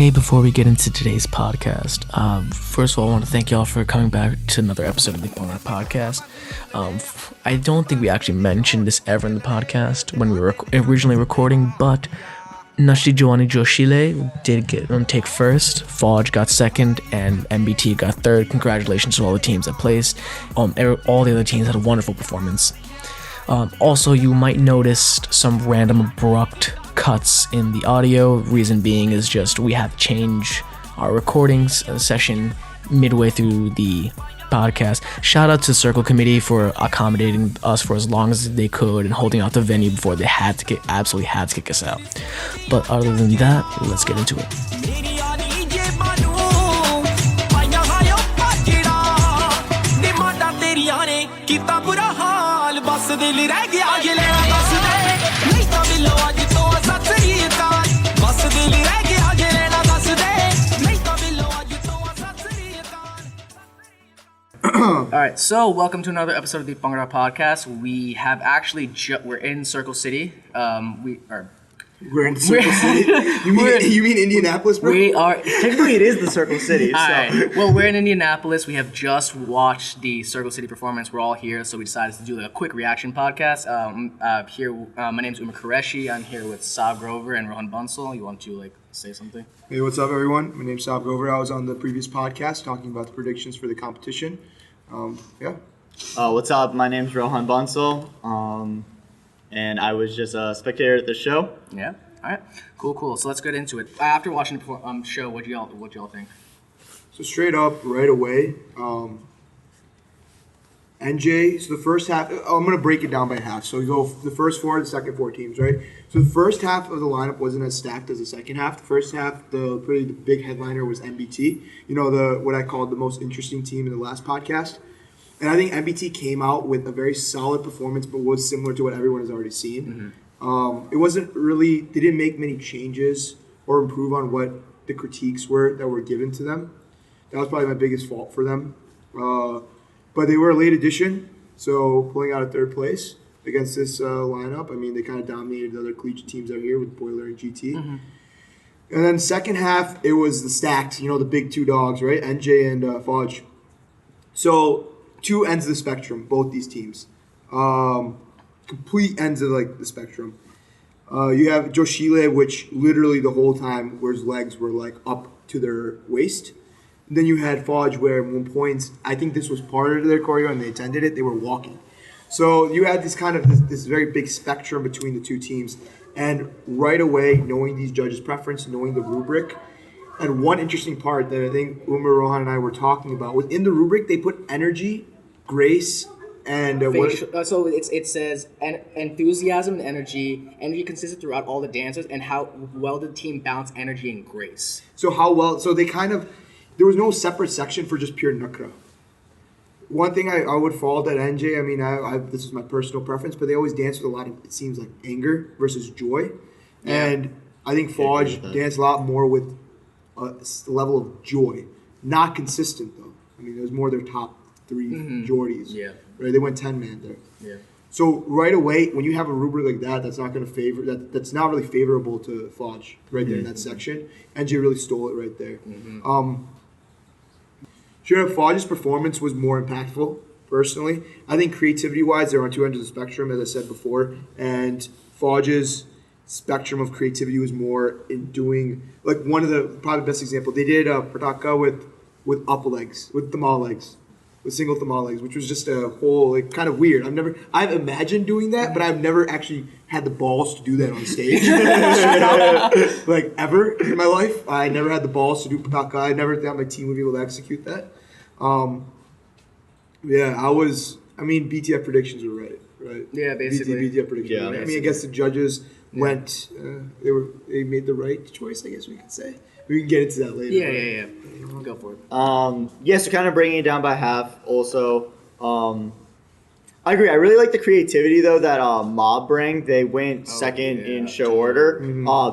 Hey, before we get into today's podcast, first of all, I want to thank y'all for coming back to another episode of the Boiler podcast. I don't think we actually mentioned this ever in the podcast when we were originally recording, but Nashti Joani Joshile did take first, Fauj got second, and MBT got third. Congratulations to all the teams that placed. All the other teams had a wonderful performance. Also, you might notice some random abrupt cuts in the audio. Reason being is just we had to change our recordings session midway through the podcast. Shout out to Circle Committee for accommodating us for as long as they could and holding out the venue before they absolutely had to kick us out. But other than that, let's get into it. Alright, so welcome to another episode of the Bhangra podcast. We have actually we're in Circle City. We're in Circle City. You mean Indianapolis, bro? We are. Technically, it is the Circle City. So. Alright, well, we're in Indianapolis. We have just watched the Circle City performance. We're all here, so we decided to do a quick reaction podcast. My name's Umer Qureshi. I'm here with Sahab Grover and Rohan Bansal. You want to say something? Hey, what's up, everyone? My name's Sahab Grover. I was on the previous podcast talking about the predictions for the competition. What's up? My name's Rohan Bansal, and I was just a spectator at the show. Yeah. All right. Cool. So let's get into it. After watching the show, what y'all think? So straight up, right away, NJ. So the first half, I'm gonna break it down by half. So we go the first four, the second four teams, right? So the first half of the lineup wasn't as stacked as the second half. The first half, the big headliner was MBT. You know, what I called the most interesting team in the last podcast. And I think MBT came out with a very solid performance, but was similar to what everyone has already seen. Mm-hmm. It wasn't really, they didn't make many changes or improve on what the critiques were that were given to them. That was probably my biggest fault for them. But they were a late addition, so pulling out of third place against this lineup. I mean, they kind of dominated the other collegiate teams out here with Boiler and GT. Mm-hmm. And then second half, it was the stacked, the big two dogs, right? NJ and Fauj. So two ends of the spectrum, both these teams. Complete ends of the spectrum. You have Joshile, which literally the whole time where his legs were up to their waist. And then you had Fauj, where at one point, I think this was part of their choreo and they attended it, they were walking. So you had this this very big spectrum between the two teams. And right away, knowing these judges' preference, knowing the rubric, and one interesting part that I think Umer, Rohan, and I were talking about was in the rubric, they put energy, grace, and so it says enthusiasm and energy consistent throughout all the dances, and how well did the team balance energy and grace. So they there was no separate section for just pure nukra. One thing I would fault at NJ, I mean, this is my personal preference, but they always dance with a lot of, it seems like, anger versus joy. Yeah. And I think Fauj danced a lot more with a level of joy. Not consistent, though. I mean, it was more their top three Geordies. Yeah. Right? They went 10-man there. Yeah. So right away, when you have a rubric like that, that's not going to that's not really favorable to Fauj right there in that section. NJ really stole it right there. Mm-hmm. Sure, Fauj's performance was more impactful, personally. I think creativity-wise, they're on two ends of the spectrum, as I said before, and Fauj's spectrum of creativity was more in doing, one of the probably best example, they did Prataka with up legs, with Thamal legs, with single Thamal legs, which was just a whole, kind of weird. I've imagined doing that, but I've never actually had the balls to do that on stage. Straight up. Ever in my life. I never had the balls to do Prataka. I never thought my team would be able to execute that. BTF predictions were right? Yeah, basically. BTF predictions were right. I mean, I guess the judges went, they made the right choice, I guess we could say. We can get into that later. Yeah. Go for it. So kind of bringing it down by half. Also, I agree. I really like the creativity though that Mob bring. They went second in show order.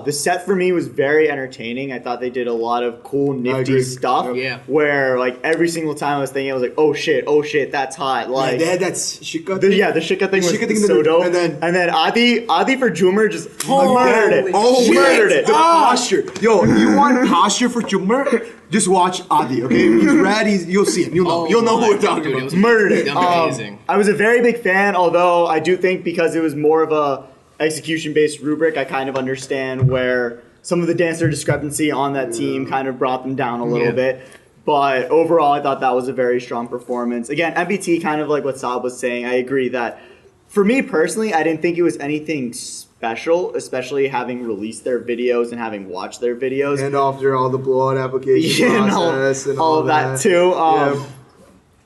The set for me was very entertaining. I thought they did a lot of cool, nifty stuff. Yeah. Where like every single time I was thinking, I was like, oh shit, that's hot. Like they had that shika the shika thing was so dope. And then Adi for Jumer just murdered it. Murdered it. The posture. Yo, if you want posture for Jumer, just watch Adi, okay? He's red, you'll see him. You'll know who we're talking about. Murdered it. Amazing. I was a very big fan, although I do think because it was more of a execution-based rubric, I kind of understand where some of the dancer discrepancy on that team kind of brought them down a little bit. But overall, I thought that was a very strong performance. Again, MBT, kind of like what Sahab was saying, I agree that for me personally, I didn't think it was anything special, especially having released their videos and having watched their videos. And after all the blowout application process and all of that too.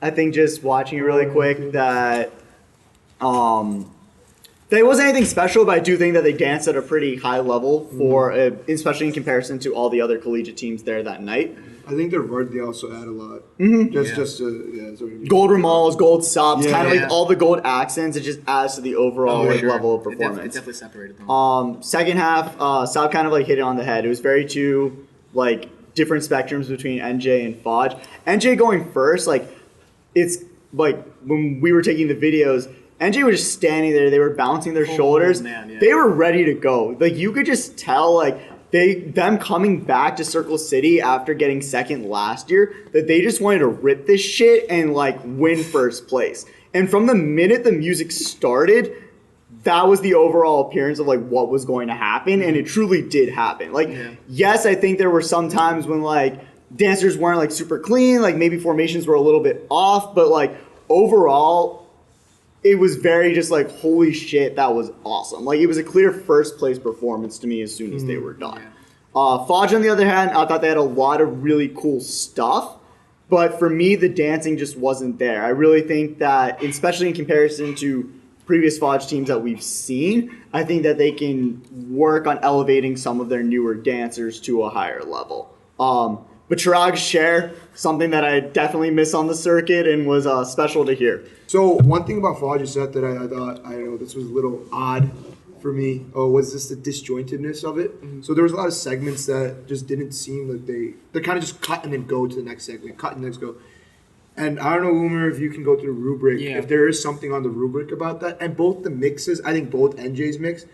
I think just watching it really quick that there wasn't anything special, but I do think that they danced at a pretty high level for, especially in comparison to all the other collegiate teams there that night. I think their word they also add a lot. Gold remals, gold subs, kind of like all the gold accents. It just adds to the overall level of performance. It definitely separated them. Second half, Sahab kind of like hit it on the head. It was very two like different spectrums between NJ and Fauj. NJ going first, like it's like when we were taking the videos, NJ was just standing there. They were bouncing their shoulders. They were ready to go. Like you could just tell, like them coming back to Circle City after getting second last year, that they just wanted to rip this shit and like win first place. And from the minute the music started, that was the overall appearance of like what was going to happen, and it truly did happen. Like, yes, I think there were some times when like dancers weren't like super clean, like maybe formations were a little bit off, but like overall, it was very just like, holy shit, that was awesome. Like, it was a clear first place performance to me as soon as they were done. Fauj, on the other hand, I thought they had a lot of really cool stuff, but for me, the dancing just wasn't there. I really think that, especially in comparison to previous Fauj teams that we've seen, I think that they can work on elevating some of their newer dancers to a higher level. But Chirag's share, something that I definitely miss on the circuit and was special to hear. So one thing about Fauj set that I thought, I know this was a little odd for me, was just the disjointedness of it. So there was a lot of segments that just didn't seem like they kind of just cut and then go to the next segment, cut and next go. And I don't know, Umer, if you can go through the rubric, if there is something on the rubric about that. And both the mixes, I think both NJ's mix,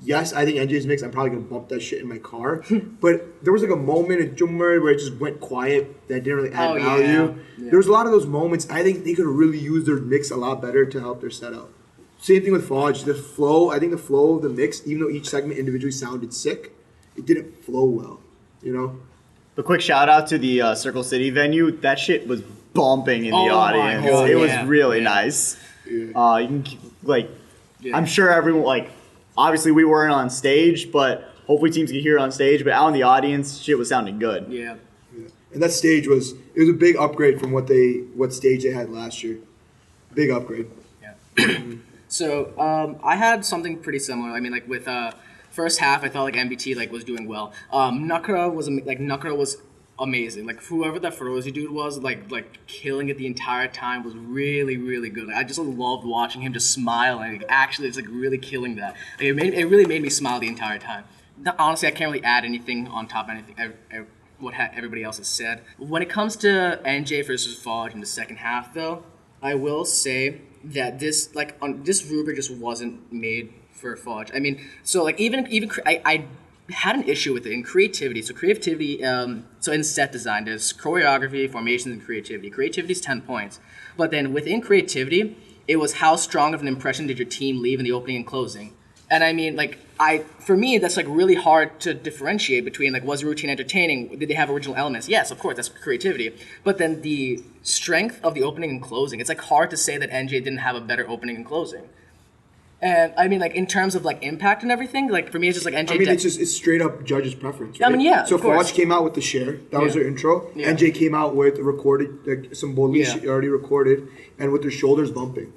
yes, I think NJ's mix, I'm probably going to bump that shit in my car. But there was like a moment in Jumer where it just went quiet that didn't really add value. There was a lot of those moments. I think they could really use their mix a lot better to help their setup. Same thing with Fauj. The flow, I think the flow of the mix, even though each segment individually sounded sick, it didn't flow well, you know? A quick shout out to the Circle City venue. That shit was bumping in the audience. It was really nice. You can I'm sure everyone obviously we weren't on stage, but hopefully teams could hear it on stage. But out in the audience, shit was sounding good. Yeah. And that stage was a big upgrade from what stage they had last year. Big upgrade. Yeah. So I had something pretty similar. I mean, like with first half, I felt like MBT was doing well. Nukra was amazing. Like whoever that Ferozi dude was, like killing it the entire time was really, really good. Like, I just loved watching him just smile and actually it's really killing that. Like, it really made me smile the entire time. Honestly, I can't really add anything on top of anything what everybody else has said. When it comes to NJ versus Fauj in the second half, though, I will say that this rubric just wasn't made for Fauj. I mean, so I had an issue with it in creativity. So so in set design, there's choreography, formations, and creativity. Creativity is 10 points. But then within creativity, it was how strong of an impression did your team leave in the opening and closing. And I mean, for me, that's really hard to differentiate between was the routine entertaining? Did they have original elements? Yes, of course, that's creativity. But then the strength of the opening and closing, it's hard to say that NJ didn't have a better opening and closing. And I mean, in terms of impact and everything, for me, it's just NJ. I mean, it's straight up judge's preference. Right? I mean, yeah. So Fauj came out with the share. That was their intro. Yeah. NJ came out with recorded, some Boli already recorded, and with their shoulders bumping.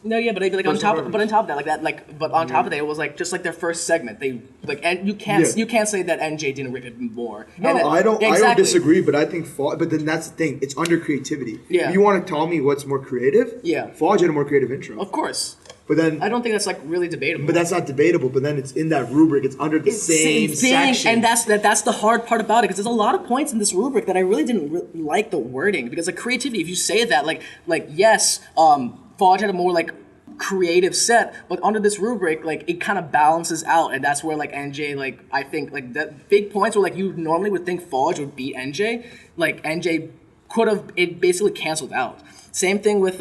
No, yeah, but like on First top, performance. but on top of that, like that, like, but on top of that, it was like just like their first segment. They like, and you can't say that NJ didn't rip it more. No, And I don't exactly. disagree, but I think but then that's the thing. It's under creativity. Yeah. If you want to tell me what's more creative? Yeah. Fauj had a more creative intro. Of course, But then I don't think that's like really debatable. but that's not debatable, but then it's in that rubric. It's under the same section. And that's the hard part about it, because there's a lot of points in this rubric that I really didn't like the wording, because like creativity, if you say that like yes, Fauj had a more like creative set, but under this rubric, like it kind of balances out, and that's where like NJ, like I think like that big points where like you normally would think Fauj would beat NJ, like NJ could have, it basically canceled out. Same thing with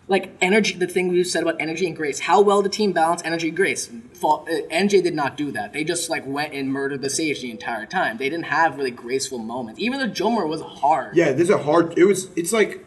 like energy, the thing we said about energy and grace. How well the team balanced energy and grace. NJ did not do that. They just like went and murdered the stage the entire time. They didn't have really graceful moments. Even the Jomer was hard. Yeah, there's a hard. It's like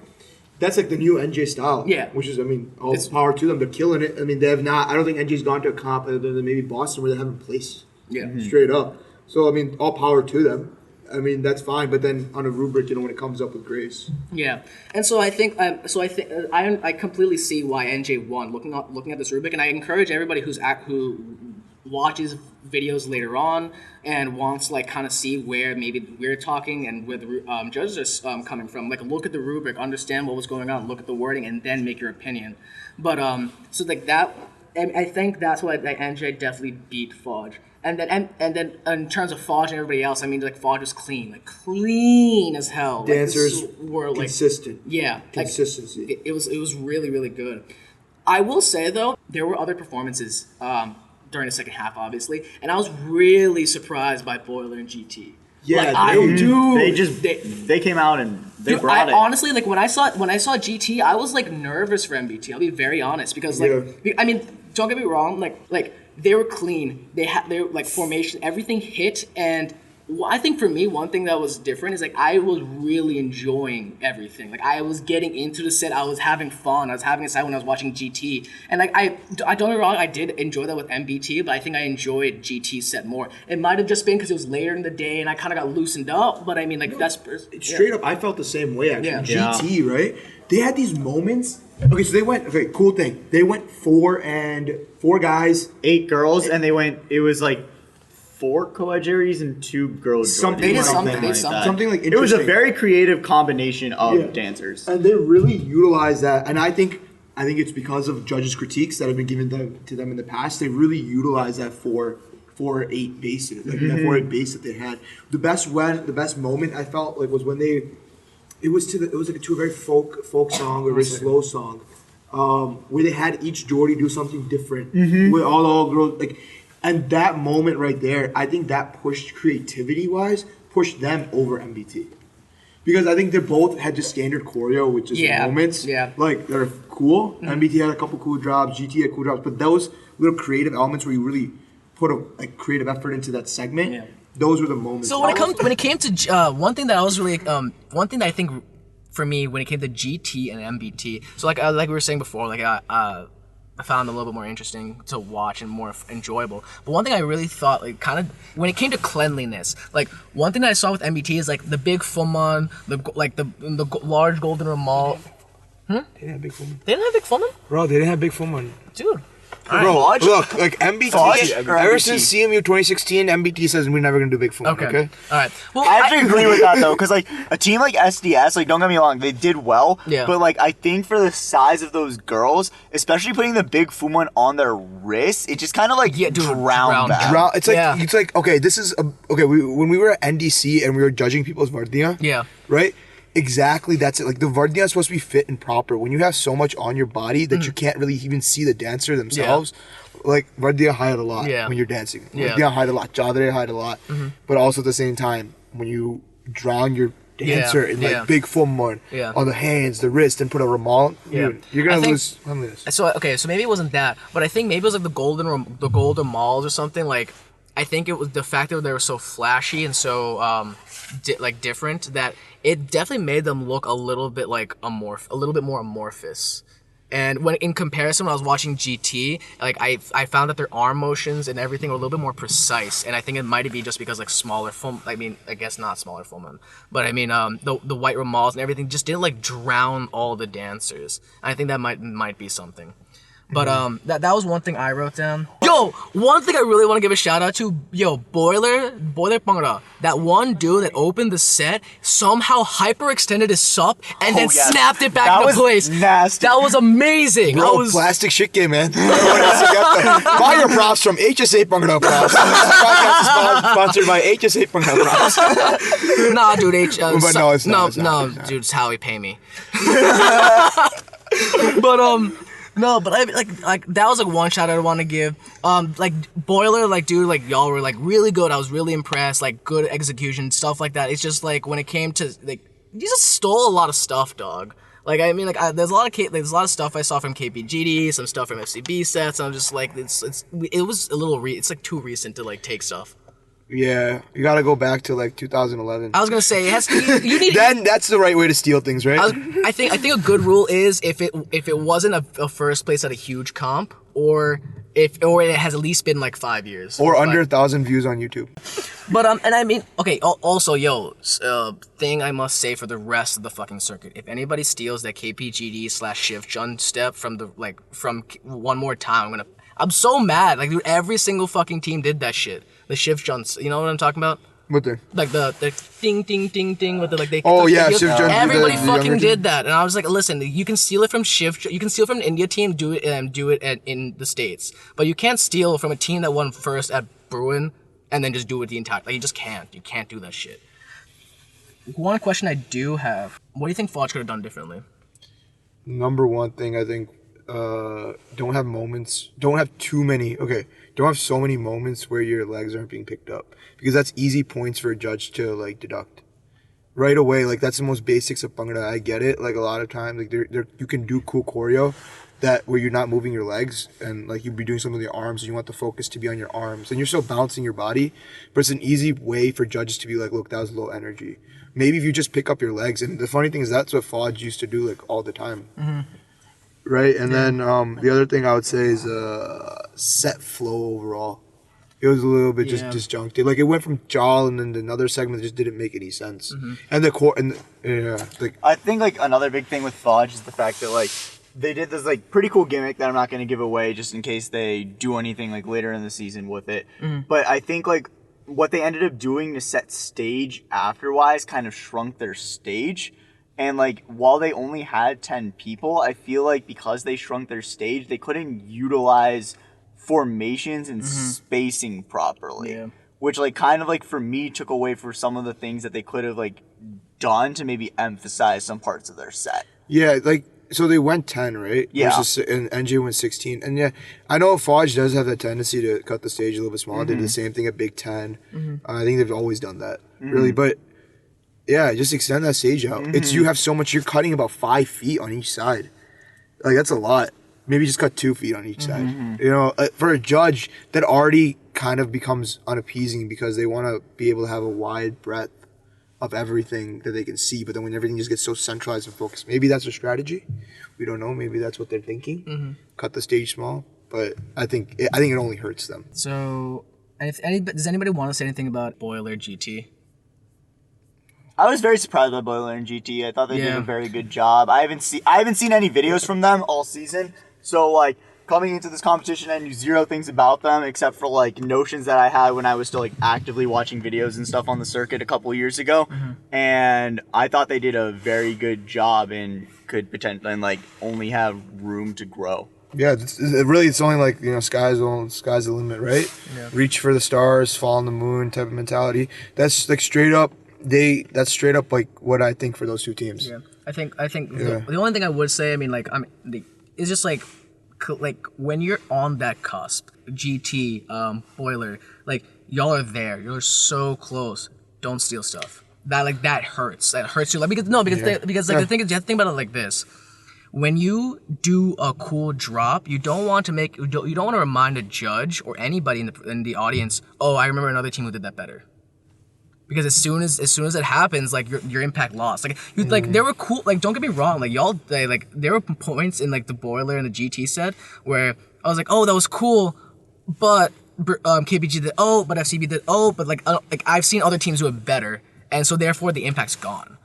that's like the new NJ style. Yeah. Which is, I mean, all power to them. They're killing it. I mean, they have not. I don't think NJ's gone to a comp other than maybe Boston where they haven't placed. Yeah. Straight up. So I mean, all power to them. I mean, that's fine. But then on a rubric, when it comes up with grace. Yeah, and so I think I completely see why NJ won. Looking at this rubric, and I encourage everybody who watches videos later on and wants to like kind of see where maybe we're talking and where the judges are coming from. Like, look at the rubric, understand what was going on, look at the wording, and then make your opinion. But so like that, I think that's why like, NJ definitely beat Fauj. And then in terms of Fauj and everybody else, I mean, like Fauj was clean as hell. Dancers were like consistent. Yeah, Consistency. Like, it was really, really good. I will say though, there were other performances during the second half, obviously, and I was really surprised by Boiler and GT. Yeah, They came out and they brought it. Honestly, like when I saw GT, I was like nervous for MBT. I'll be very honest, because like I mean, don't get me wrong, like they were clean. They had their like formation, everything hit, and I think for me, one thing that was different is like I was really enjoying everything. Like I was getting into the set, I was having fun, I was having a side when I was watching GT, and like I don't get me wrong, I did enjoy that with MBT, but I think I enjoyed GT's set more. It might have just been because it was later in the day and I kind of got loosened up, but I mean like that's straight up. I felt the same way actually. Yeah. GT, right? They had these moments. Okay, so they went. Okay, cool thing. They went four guys, 8 girls, and they went. It was like 4 co-ed juries and 2 girls. Something like that. Something like it was a interesting. very creative combination of dancers. And they really utilized that. And I think it's because of judges' critiques that have been given to them in the past. They really utilized that 4-8 bases, like that 4-8 base that they had. The best moment I felt like was when it was like to a very folk song, or a very slow song, where they had each Jordy do something different with all girls like. And that moment right there, I think that pushed creativity-wise, pushed them over MBT. Because I think they both had just standard choreo, which is moments. Yeah. Like, they're cool. MBT had a couple cool drops, GT had cool drops. But those little creative elements where you really put a creative effort into that segment, those were the moments. So when it came to one thing that I was really one thing that I think for me when it came to GT and MBT, so like we were saying before, like I found them a little bit more interesting to watch and more enjoyable. But one thing I really thought, like, kind of when it came to cleanliness, like one thing that I saw with MBT is like the big fuman, the large golden remal. They didn't have big fuman. They didn't have big fuman, Bro, they didn't have big fuman. dude. Bro, look, like MBT, Fauj or ever MBT? since CMU 2016, MBT says we're never going to do big fun, okay? All right. Well, I have to agree with that though, because like a team like SDS, like don't get me wrong, they did well. Yeah. But like I think for the size of those girls, especially putting the big fuman on their wrists, it just kind of like drowned them. It's like okay, this is when we were at NDC and we were judging people's Vardia, right? Exactly, that's it. Like the Vardia is supposed to be fit and proper. When you have so much on your body that you can't really even see the dancer themselves, like Vardia hide a lot when you're dancing. Vardia hide a lot, Jadre hide a lot, but also at the same time, when you drown your dancer in like big fuman on the hands, the wrist, and put a remal, you're gonna lose cleanliness. So maybe it wasn't that, but I think maybe it was like the golden malls or something. Like I think it was the fact that they were so flashy and so different that it definitely made them look a little bit like a little bit more amorphous. And when in comparison, when I was watching GT, like I found that their arm motions and everything were a little bit more precise. And I think it might be just because like smaller full. I mean, I guess not smaller full moon, but I mean the white Ramals and everything just didn't like drown all the dancers. And I think that might be something. But that was one thing I wrote down. Yo, one thing I really want to give a shout out to, Boiler Bhangra. That one dude that opened the set somehow hyperextended his sup and then snapped it back into place. Nasty. That was amazing. Bro, plastic shit game, man. Bhangra props from HSA Bhangra props. This podcast is sponsored by HSA Bhangra props. Nah, dude. But no, it's not. No, dude, it's Howie pay me. But no, but I like that was like one shout I want to give. Like Boiler, like dude, like y'all were like really good. I was really impressed. Like good execution, stuff like that. It's just like when it came to like you just stole a lot of stuff, dog. Like I mean, like there's a lot of stuff I saw from KPGD, some stuff from FCB sets. And I'm just like it was a little it's like too recent to like take stuff. Yeah, you gotta go back to like 2011. I was gonna say it has you need. Then that's the right way to steal things, right? I think a good rule is if it wasn't a first place at a huge comp, or it has at least been like 5 years, or under 1,000 views on YouTube. But and I mean, okay. Also, thing I must say for the rest of the fucking circuit: if anybody steals that KPGD/Shift Jun step from one more time, I'm so mad. Like, dude, every single fucking team did that shit. The shift jumps, you know what I'm talking about? What the? Like the ding ding ding ding with the like they. Oh yeah, shift jump. Everybody fucking did that, and I was like, listen, you can steal it from shift. You can steal from an India team, do it in the States, but you can't steal from a team that won first at Bruin and then just do it the entire. Like you just can't. You can't do that shit. One question I do have: what do you think Fauj could have done differently? Number one thing, I think, don't have moments. Don't have too many. Okay. Don't have so many moments where your legs aren't being picked up, because that's easy points for a judge to like deduct right away. Like that's the most basics of Bhangra. I get it. Like a lot of times, like there you can do cool choreo that where you're not moving your legs and like you'd be doing something with your arms and you want the focus to be on your arms and you're still balancing your body, but it's an easy way for judges to be like, look, that was low energy. Maybe if you just pick up your legs. And the funny thing is that's what Fauj used to do like all the time. Mm-hmm. Right, and then the other thing I would say is set flow overall. It was a little bit just disjuncted. Like it went from Jal and then another segment just didn't make any sense. Mm-hmm. And the core I think like another big thing with Fauj is the fact that like they did this like pretty cool gimmick that I'm not going to give away just in case they do anything like later in the season with it. Mm-hmm. But I think like what they ended up doing to set stage afterwise kind of shrunk their stage. And, like, while they only had 10 people, I feel like because they shrunk their stage, they couldn't utilize formations and spacing properly. Yeah. Which, like, kind of, like, for me, took away from some of the things that they could have, like, done to maybe emphasize some parts of their set. Yeah, like, so they went 10, right? Yeah. And NJ went 16. And, yeah, I know Fauj does have that tendency to cut the stage a little bit smaller. They did the same thing at Big Ten. Mm-hmm. I think they've always done that, really. But... yeah, just extend that stage out. Mm-hmm. You have so much. You're cutting about 5 feet on each side. Like that's a lot. Maybe just cut 2 feet on each side. You know, for a judge, that already kind of becomes unappeasing because they want to be able to have a wide breadth of everything that they can see. But then when everything just gets so centralized and focused, maybe that's their strategy. We don't know. Maybe that's what they're thinking. Mm-hmm. Cut the stage small. But I think it only hurts them. So, does anybody want to say anything about Boiler GT? I was very surprised by Boiler and GT. I thought they did a very good job. I haven't seen any videos from them all season. So like coming into this competition, I knew zero things about them except for like notions that I had when I was still like actively watching videos and stuff on the circuit a couple years ago. Mm-hmm. And I thought they did a very good job and could potentially like only have room to grow. Yeah, it's only like, you know, sky's the limit, right? Yeah. Reach for the stars, fall on the moon type of mentality. That's like straight up. That's straight up like what I think for those two teams. Yeah, I think the only thing I would say, I mean, like it's just like when you're on that cusp, GT, Boiler, like y'all are there, you're so close. Don't steal stuff. That hurts. That hurts you. Like because like the thing is, you have to think about it like this. When you do a cool drop, you don't want to remind a judge or anybody in the audience, oh, I remember another team who did that better. Because as soon as it happens, like your impact lost. Like like there were cool. Like don't get me wrong. Like y'all like there were points in like the Boiler and the GT set where I was like, oh, that was cool, but KBG did but FCB did but like I've seen other teams do it better, and so therefore the impact's gone.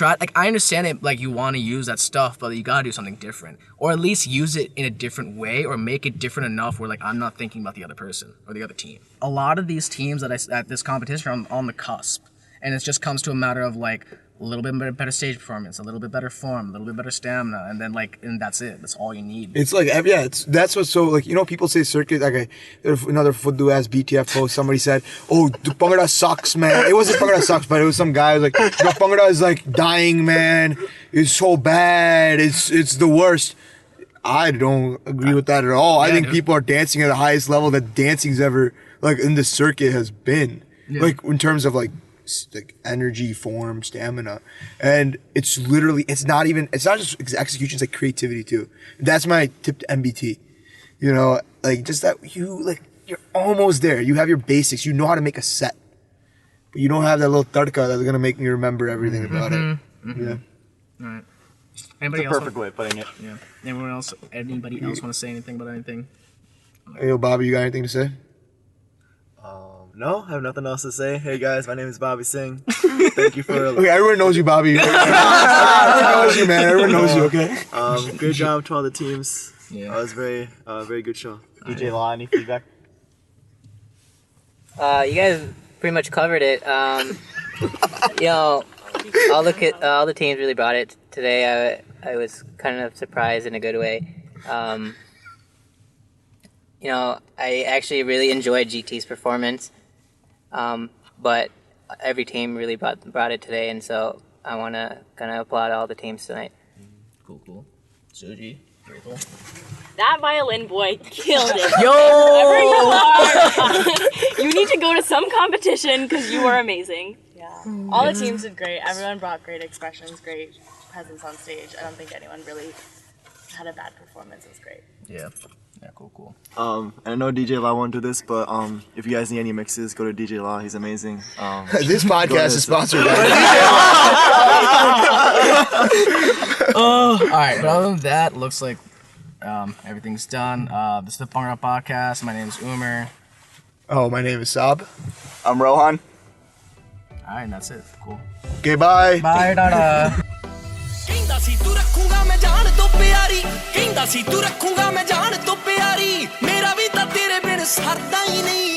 I understand it, like you want to use that stuff, but you gotta do something different, or at least use it in a different way, or make it different enough where like I'm not thinking about the other person or the other team. A lot of these teams at this competition are on the cusp, and it just comes to a matter of like a little bit better stage performance, a little bit better form, a little bit better stamina, and then and that's it. That's all you need. It's like that's what's so like people say circuit like there's another Fuddu ass BTF post. Somebody said, "Oh, Bhangra sucks, man." It wasn't Bhangra sucks, but it was some guy who was like, "Bhangra is like dying, man. It's so bad. It's the worst." I don't agree with that at all. I think people are dancing at the highest level that dancing's ever like in the circuit has been. Yeah. Like in terms of like energy, form, stamina, and it's not just execution, it's like creativity too. That's my tip to MBT. Like just that you're almost there. You have your basics. You know how to make a set, but you don't have that little tarka that's gonna make me remember everything about it. Mm-hmm. Yeah. All right. Anybody That's else? a perfect way of putting it. Yeah. Anybody else want to say anything about anything? Hey, yo, Bobby, you got anything to say? No, I have nothing else to say. Hey guys, my name is Bobby Singh. Thank you for. Okay, everyone knows you, Bobby. Everyone knows you, man. Everyone knows you. Okay. Great job to all the teams. Yeah. It was very good show. DJ Law, any feedback? You guys pretty much covered it. All the teams really brought it today. I was kind of surprised in a good way. I actually really enjoyed GT's performance, but every team really brought it today, and so I want to kind of applaud all the teams tonight. Cool. Suji, grateful. That violin boy killed it. Yo! Wherever you are, you need to go to some competition because you are amazing. Yeah. All the teams did great. Everyone brought great expressions, great presence on stage. I don't think anyone really had a bad performance. It was great. Yeah. Yeah, cool. I know DJ Law won't do this, but if you guys need any mixes, go to DJ Law. He's amazing. This podcast is sponsored by all right, but other than that, looks like everything's done. This is the Bhangra podcast. My name is Umer. Oh, my name is Sahab. I'm Rohan. All right, and that's it. Cool. Okay, bye. Bye, Dada. ਕਹਿੰਦਾ ਸੀ ਤੂੰ ਰੱਖੂਗਾ ਮੈਂ ਜਾਨ ਤੋਂ ਪਿਆਰੀ ਕਹਿੰਦਾ ਸੀ ਤੂੰ ਰੱਖੂਗਾ ਮੈਂ ਜਾਨ ਤੋਂ ਪਿਆਰੀ ਮੇਰਾ ਵੀ ਤਾਂ ਤੇਰੇ ਬਿਨ ਸਰਦਾ ਹੀ ਨਹੀਂ